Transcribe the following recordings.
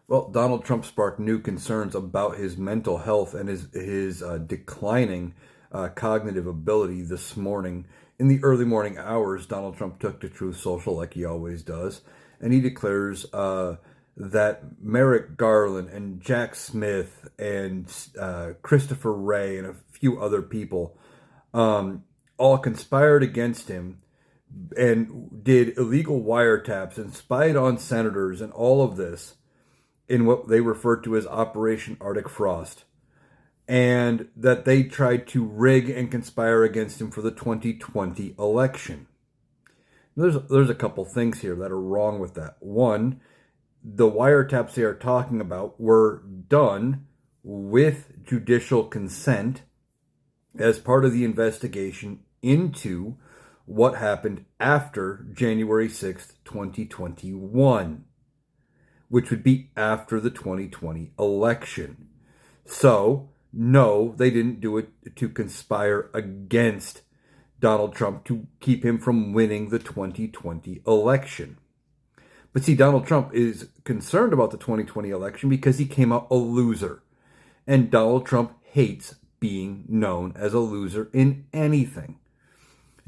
Well, Donald Trump sparked new concerns about his mental health and his declining cognitive ability this morning. In the early morning hours, Donald Trump took to Truth Social like he always does, and he declares that Merrick Garland and Jack Smith and Christopher Wray and a few other people all conspired against him and did illegal wiretaps and spied on senators and all of this in what they referred to as Operation Arctic Frost, and that they tried to rig and conspire against him for the 2020 election. There's a couple things here that are wrong with that. One, the wiretaps they are talking about were done with judicial consent as part of the investigation into what happened after January 6th, 2021, which would be after the 2020 election. So, no, they didn't do it to conspire against Donald Trump to keep him from winning the 2020 election. But see, Donald Trump is concerned about the 2020 election because he came out a loser. And Donald Trump hates being known as a loser in anything.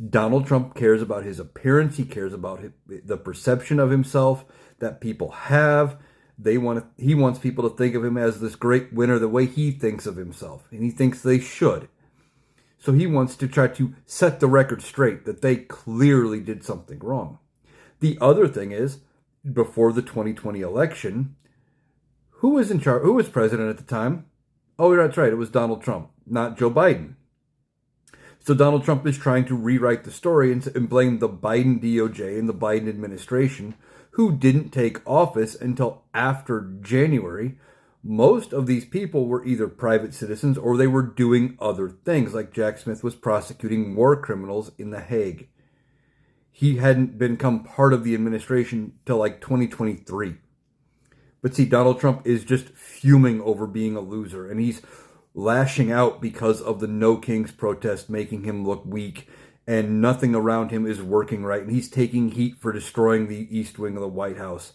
Donald Trump cares about his appearance. He cares about the perception of himself that people have. He wants people to think of him as this great winner the way he thinks of himself. And he thinks they should. So he wants to try to set the record straight that they clearly did something wrong. The other thing is, before the 2020 election, who was in charge? Who was president at the time? Oh, that's right. It was Donald Trump, not Joe Biden. So Donald Trump is trying to rewrite the story and blame the Biden DOJ and the Biden administration, who didn't take office until after January. Most of these people were either private citizens or they were doing other things, like Jack Smith was prosecuting war criminals in The Hague. He hadn't become part of the administration till like 2023. But see, Donald Trump is just fuming over being a loser, and he's lashing out because of the No Kings protest making him look weak, and nothing around him is working right, and he's taking heat for destroying the East Wing of the White House.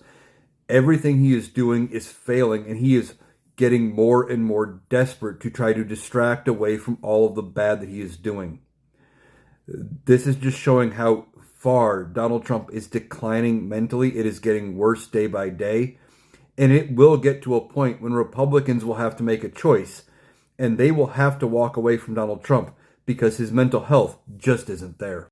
Everything he is doing is failing, and he is getting more and more desperate to try to distract away from all of the bad that he is doing. This is just showing how far Donald Trump is declining mentally. It is getting worse day by day, and it will get to a point when Republicans will have to make a choice, and they will have to walk away from Donald Trump because his mental health just isn't there.